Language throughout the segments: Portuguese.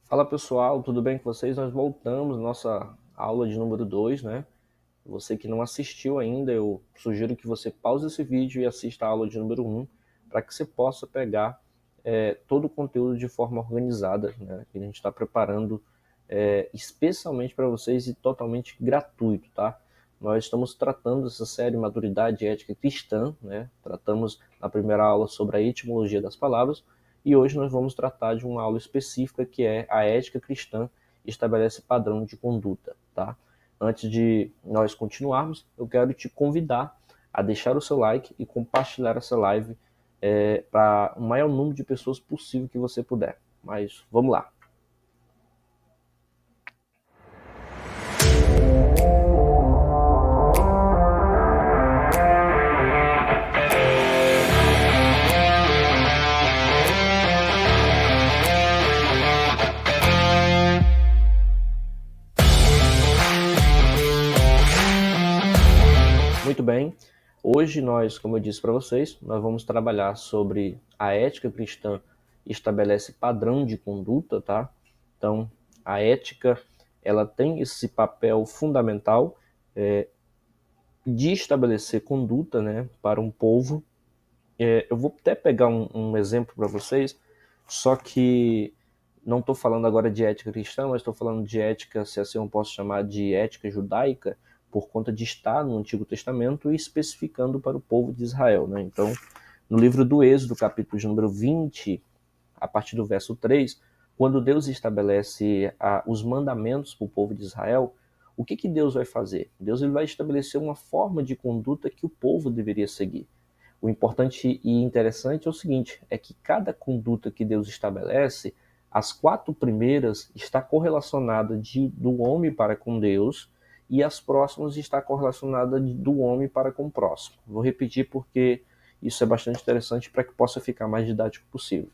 Fala pessoal, tudo bem com vocês? Nós voltamos à nossa aula de número 2, né? Você que não assistiu ainda, eu sugiro que você pause esse vídeo e assista a aula de número 1, para que você possa pegar todo o conteúdo de forma organizada, né? Que a gente está preparando especialmente para vocês e totalmente gratuito, tá? Nós estamos tratando essa série Maturidade e Ética Cristã, né? Tratamos na primeira aula sobre a etimologia das palavras, e hoje nós vamos tratar de uma aula específica que é a ética cristã estabelece padrão de conduta, tá? Antes de nós continuarmos, eu quero te convidar a deixar o seu like e compartilhar essa live para o maior número de pessoas possível que você puder. Mas vamos lá. Muito bem. Hoje nós, como eu disse para vocês, nós vamos trabalhar sobre a ética cristã estabelece padrão de conduta, tá? Então, a ética, ela tem esse papel fundamental de estabelecer conduta, né, para um povo. Eu vou até pegar um exemplo para vocês, só que não estou falando agora de ética cristã, mas estou falando de ética, se assim eu posso chamar de ética judaica, por conta de estar no Antigo Testamento e especificando para o povo de Israel, né? Então, no livro do Êxodo, capítulo de número 20, a partir do verso 3, quando Deus estabelece os mandamentos para o povo de Israel, o que Deus vai fazer? Deus ele vai estabelecer uma forma de conduta que o povo deveria seguir. O importante e interessante é o seguinte, é que cada conduta que Deus estabelece, as 4 primeiras está correlacionada do homem para com Deus e as próximas está correlacionada do homem para com o próximo. Vou repetir porque isso é bastante interessante para que possa ficar mais didático possível.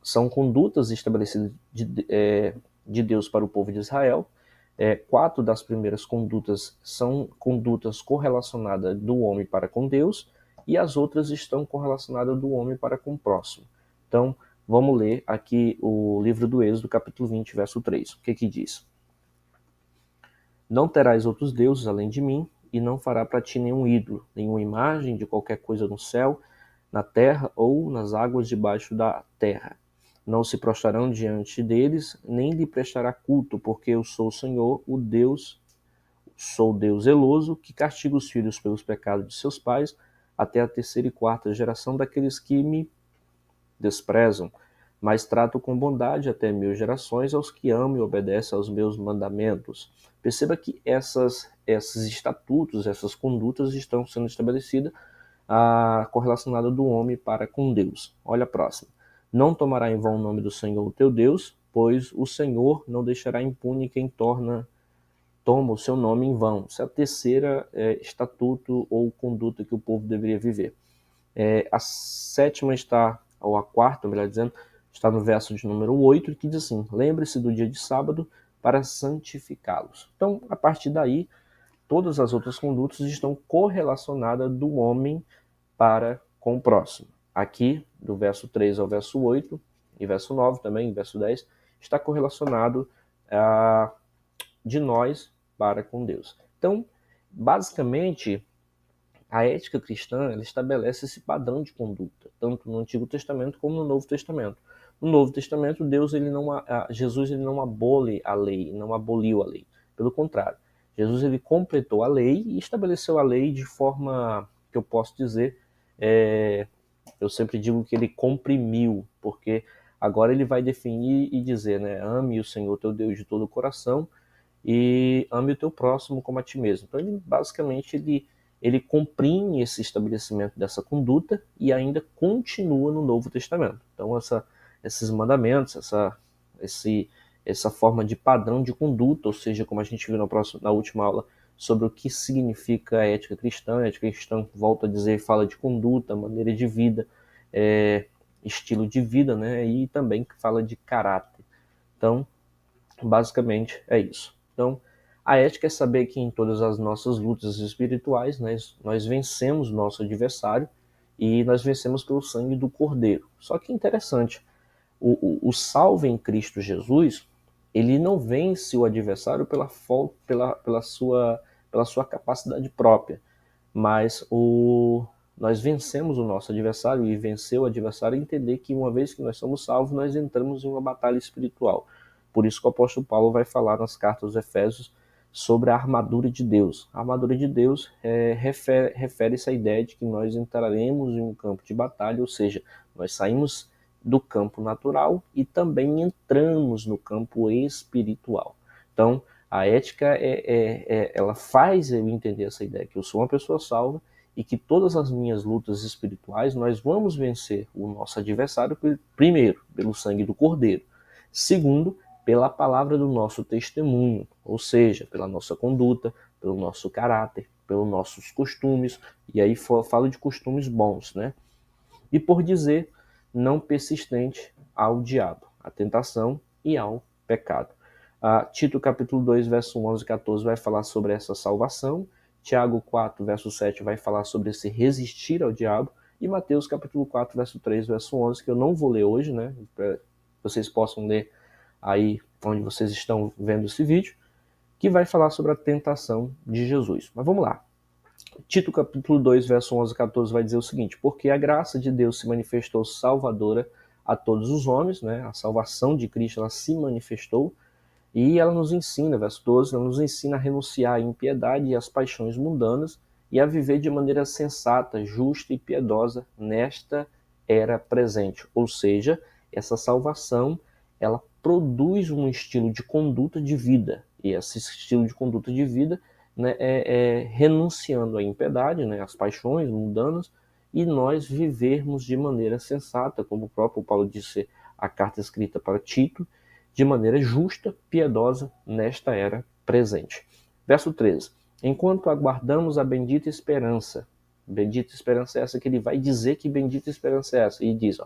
São condutas estabelecidas de Deus para o povo de Israel. 4 das primeiras condutas são condutas correlacionadas do homem para com Deus e as outras estão correlacionadas do homem para com o próximo. Então, vamos ler aqui o livro do Êxodo, capítulo 20, verso 3. O que diz? Não terás outros deuses além de mim, e não fará para ti nenhum ídolo, nenhuma imagem de qualquer coisa no céu, na terra ou nas águas debaixo da terra. Não se prostrarão diante deles, nem lhe prestará culto, porque eu sou o Senhor, o Deus, sou Deus zeloso, que castiga os filhos pelos pecados de seus pais, até a 3ª e 4ª geração daqueles que me desprezam, mas trato com bondade até 1000 gerações aos que amam e obedecem aos meus mandamentos. Perceba que esses estatutos, essas condutas estão sendo estabelecidas correlacionada do homem para com Deus. Olha a próxima. Não tomará em vão o nome do Senhor teu Deus, pois o Senhor não deixará impune quem toma o seu nome em vão. Essa é a 3ª estatuto ou conduta que o povo deveria viver. A 7ª está, ou a 4ª, melhor dizendo, está no verso de número 8, que diz assim: lembre-se do dia de sábado para santificá-los. Então, a partir daí, todas as outras condutas estão correlacionadas do homem para com o próximo. Aqui, do verso 3 ao verso 8, e verso 9 também, verso 10, está correlacionado de nós para com Deus. Então, basicamente, a ética cristã ela estabelece esse padrão de conduta, tanto no Antigo Testamento como no Novo Testamento. No Novo Testamento, Jesus ele não abole a lei, não aboliu a lei. Pelo contrário, Jesus ele completou a lei e estabeleceu a lei de forma que eu posso dizer, eu sempre digo que ele comprimiu, porque agora ele vai definir e dizer, né, ame o Senhor teu Deus de todo o coração e ame o teu próximo como a ti mesmo. Então, ele comprime esse estabelecimento dessa conduta e ainda continua no Novo Testamento. Então, esses mandamentos, essa forma de padrão de conduta, ou seja, como a gente viu na última aula, sobre o que significa a ética cristã. A ética cristã, volta a dizer, fala de conduta, maneira de vida, estilo de vida, né? E também fala de caráter. Então, basicamente é isso. Então, a ética é saber que em todas as nossas lutas espirituais nós vencemos nosso adversário e nós vencemos pelo sangue do Cordeiro. Só que é interessante, o salvo em Cristo Jesus, ele não vence o adversário pela sua capacidade própria, mas nós vencemos o nosso adversário, e vencer o adversário é entender que uma vez que nós somos salvos, nós entramos em uma batalha espiritual. Por isso que o apóstolo Paulo vai falar nas cartas aos Efésios sobre a armadura de Deus. A armadura de Deus refere-se à ideia de que nós entraremos em um campo de batalha, ou seja, nós saímos do campo natural e também entramos no campo espiritual. Então, a ética ela faz eu entender essa ideia que eu sou uma pessoa salva e que todas as minhas lutas espirituais nós vamos vencer o nosso adversário, primeiro, pelo sangue do Cordeiro, segundo, pela palavra do nosso testemunho, ou seja, pela nossa conduta, pelo nosso caráter, pelos nossos costumes, e aí falo de costumes bons, né? E por dizer não persistente ao diabo, à tentação e ao pecado. Tito capítulo 2, verso 11 e 14 vai falar sobre essa salvação, Tiago 4, verso 7 vai falar sobre esse resistir ao diabo, e Mateus capítulo 4, verso 3, verso 11, que eu não vou ler hoje, né, para vocês possam ler aí onde vocês estão vendo esse vídeo, que vai falar sobre a tentação de Jesus. Mas vamos lá. Tito capítulo 2, verso 11 e 14 vai dizer o seguinte: porque a graça de Deus se manifestou salvadora a todos os homens, né? A salvação de Cristo ela se manifestou, e ela nos ensina, verso 12, ela nos ensina a renunciar à impiedade e às paixões mundanas e a viver de maneira sensata, justa e piedosa nesta era presente. Ou seja, essa salvação, ela produz um estilo de conduta de vida, e esse estilo de conduta de vida, né, renunciando à impiedade, né, às paixões mundanas, e nós vivermos de maneira sensata, como o próprio Paulo disse, a carta escrita para Tito, de maneira justa, piedosa, nesta era presente. Verso 13. Enquanto aguardamos a bendita esperança é essa que ele vai dizer que bendita esperança é essa, e diz,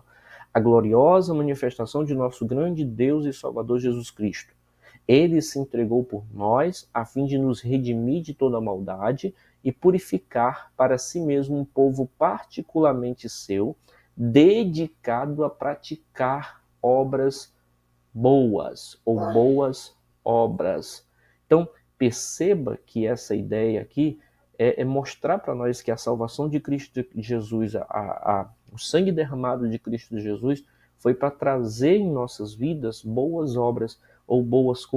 a gloriosa manifestação de nosso grande Deus e Salvador Jesus Cristo. Ele se entregou por nós, a fim de nos redimir de toda maldade e purificar para si mesmo um povo particularmente seu, dedicado a praticar obras boas ou boas obras. Então, perceba que essa ideia aqui é mostrar para nós que a salvação de Cristo Jesus, o sangue derramado de Cristo Jesus, foi para trazer em nossas vidas boas obras ou boas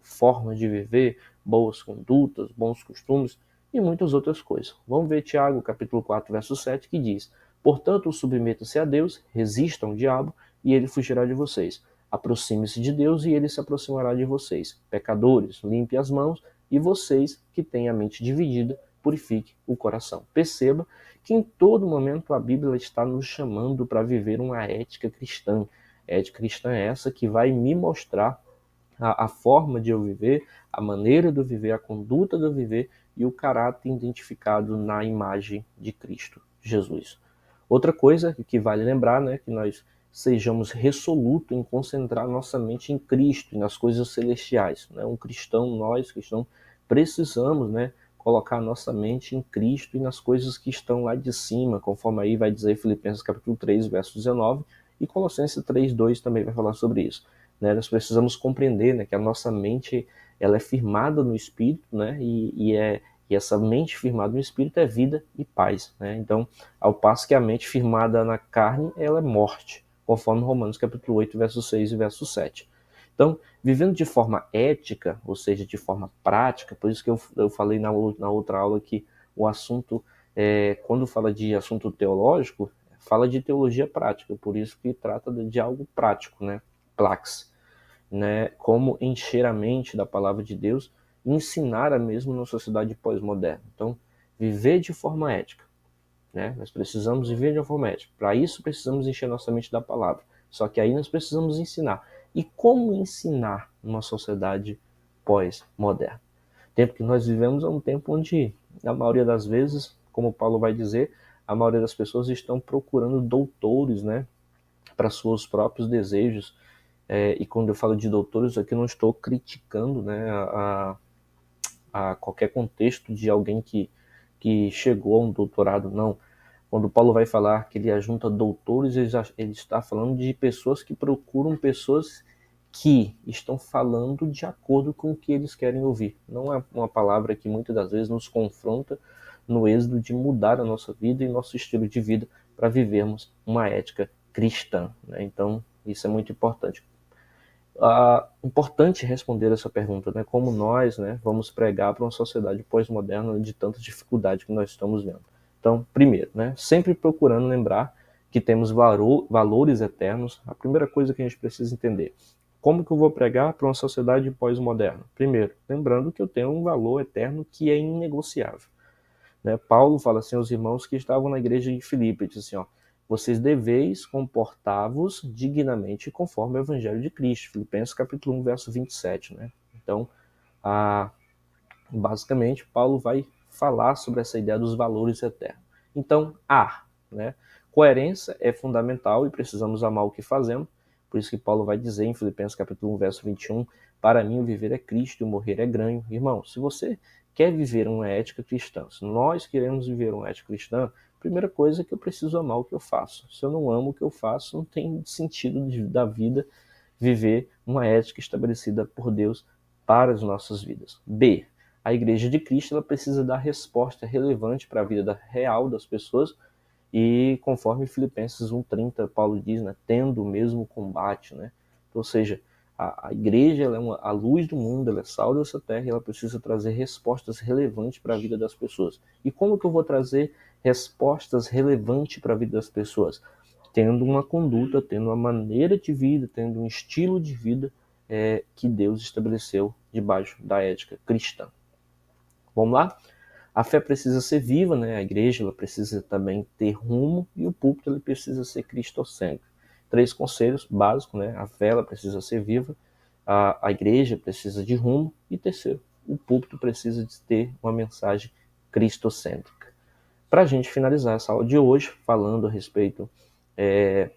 formas de viver, boas condutas, bons costumes e muitas outras coisas. Vamos ver Tiago, capítulo 4, verso 7, que diz: portanto, submetam-se a Deus, resistam ao diabo, e ele fugirá de vocês. Aproxime-se de Deus e ele se aproximará de vocês. Pecadores, limpe as mãos, e vocês que têm a mente dividida, purifique o coração. Perceba que em todo momento a Bíblia está nos chamando para viver uma ética cristã. A ética cristã é essa que vai me mostrar a forma de eu viver, a maneira de eu viver, a conduta de eu viver e o caráter identificado na imagem de Cristo Jesus. Outra coisa que vale lembrar, né, que nós sejamos resolutos em concentrar nossa mente em Cristo e nas coisas celestiais. Né? Nós cristãos, precisamos, né, colocar nossa mente em Cristo e nas coisas que estão lá de cima, conforme aí vai dizer Filipenses capítulo 3, verso 19, e Colossenses 3, 2 também vai falar sobre isso. Né? Nós precisamos compreender, né, que a nossa mente ela é firmada no Espírito, né, e essa mente firmada no Espírito é vida e paz. Né? Então, ao passo que a mente firmada na carne, ela é morte, conforme Romanos capítulo 8, verso 6 e verso 7. Então, vivendo de forma ética, ou seja, de forma prática, por isso que eu falei na outra aula que o assunto, quando fala de assunto teológico, fala de teologia prática, por isso que trata de algo prático, né? Plax, né? Como encher a mente da palavra de Deus e ensinar a mesmo na sociedade pós-moderna. Então, viver de forma ética. Né? Nós precisamos viver de uma forma ética. Para isso, precisamos encher nossa mente da palavra. Só que aí nós precisamos ensinar. E como ensinar numa sociedade pós-moderna? O tempo que nós vivemos é um tempo onde, na maioria das vezes, como Paulo vai dizer, a maioria das pessoas estão procurando doutores, né, para seus próprios desejos. E quando eu falo de doutores, aqui não estou criticando, né, a qualquer contexto de alguém que chegou a um doutorado, não. Quando Paulo vai falar que ele ajunta doutores, ele está falando de pessoas que procuram pessoas que estão falando de acordo com o que eles querem ouvir. Não é uma palavra que muitas das vezes nos confronta no êxodo de mudar a nossa vida e nosso estilo de vida para vivermos uma ética cristã, né? Então, isso é muito importante. Importante responder essa pergunta, né? Como nós, né, vamos pregar para uma sociedade pós-moderna de tanta dificuldade que nós estamos vendo. Então, primeiro, né, sempre procurando lembrar que temos valores eternos. A primeira coisa que a gente precisa entender: como que eu vou pregar para uma sociedade pós-moderna? Primeiro, lembrando que eu tenho um valor eterno que é inegociável, né? Paulo fala assim aos irmãos que estavam na igreja de Filipe, diz assim, ó: vocês deveis comportar-vos dignamente conforme o evangelho de Cristo. Filipenses capítulo 1, verso 27, né? Então, basicamente, Paulo vai falar sobre essa ideia dos valores eternos. Então, né? Coerência é fundamental e precisamos amar o que fazemos. Por isso que Paulo vai dizer em Filipenses capítulo 1, verso 21, para mim o viver é Cristo e o morrer é ganho. Irmão, se você quer viver uma ética cristã, se nós queremos viver uma ética cristã, a primeira coisa é que eu preciso amar o que eu faço. Se eu não amo o que eu faço, não tem sentido da vida viver uma ética estabelecida por Deus para as nossas vidas. A Igreja de Cristo ela precisa dar resposta relevante para a vida real das pessoas e conforme Filipenses 1,30, Paulo diz, né, tendo o mesmo combate, né? Ou seja, a igreja ela é a luz do mundo, ela é sal dessa terra e ela precisa trazer respostas relevantes para a vida das pessoas. E como que eu vou trazer respostas relevantes para a vida das pessoas? Tendo uma conduta, tendo uma maneira de vida, tendo um estilo de vida que Deus estabeleceu debaixo da ética cristã. Vamos lá? A fé precisa ser viva, né? A igreja ela precisa também ter rumo e o púlpito ele precisa ser cristocêntrico. 3 conselhos básicos, né? A fé ela precisa ser viva, a igreja precisa de rumo e terceiro, o púlpito precisa de ter uma mensagem cristocêntrica. Para a gente finalizar essa aula de hoje, falando a respeito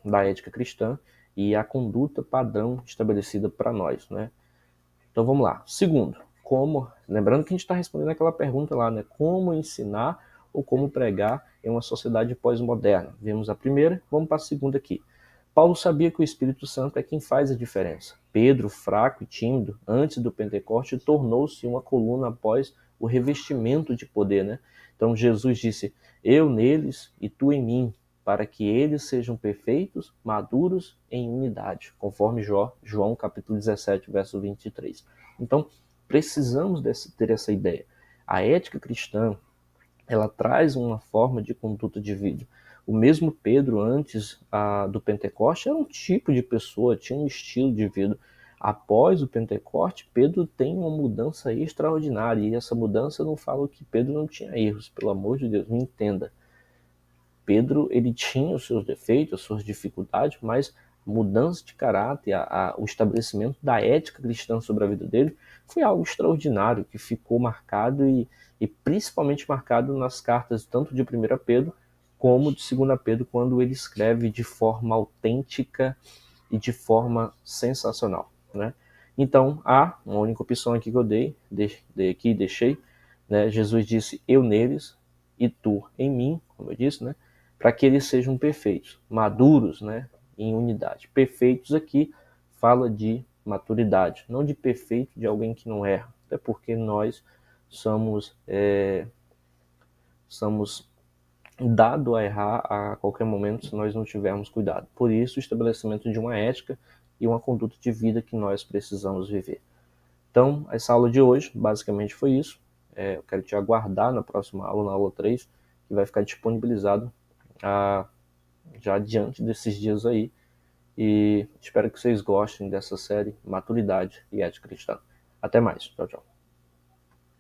da ética cristã e a conduta padrão estabelecida para nós, né? Então vamos lá. Segundo, lembrando que a gente está respondendo aquela pergunta lá, né? Como ensinar ou como pregar em uma sociedade pós-moderna? Vimos a primeira, vamos para a segunda aqui. Paulo sabia que o Espírito Santo é quem faz a diferença. Pedro, fraco e tímido, antes do Pentecoste, tornou-se uma coluna após o revestimento de poder, né? Então Jesus disse, eu neles e tu em mim, para que eles sejam perfeitos, maduros em unidade, conforme João capítulo 17, verso 23. Então, precisamos ter essa ideia. A ética cristã, ela traz uma forma de conduta de vida. O mesmo Pedro, antes do Pentecoste, era um tipo de pessoa, tinha um estilo de vida. Após o Pentecoste, Pedro tem uma mudança extraordinária. E essa mudança não fala que Pedro não tinha erros, pelo amor de Deus, me entenda. Pedro ele tinha os seus defeitos, as suas dificuldades, mas a mudança de caráter, o estabelecimento da ética cristã sobre a vida dele foi algo extraordinário, que ficou marcado e principalmente marcado nas cartas tanto de 1 Pedro como de 2 Pedro, quando ele escreve de forma autêntica e de forma sensacional, né? Então, há uma única opção aqui que eu deixei, né? Jesus disse, eu neles e tu em mim, como eu disse, né? Para que eles sejam perfeitos, maduros, né? Em unidade. Perfeitos aqui fala de maturidade, não de perfeito de alguém que não erra, até porque nós somos dado a errar a qualquer momento se nós não tivermos cuidado. Por isso, o estabelecimento de uma ética e uma conduta de vida que nós precisamos viver. Então, essa aula de hoje, basicamente foi isso. Eu quero te aguardar na próxima aula, na aula 3, que vai ficar disponibilizado já diante desses dias aí. E espero que vocês gostem dessa série Maturidade e Ética Cristã. Até mais. Tchau, tchau.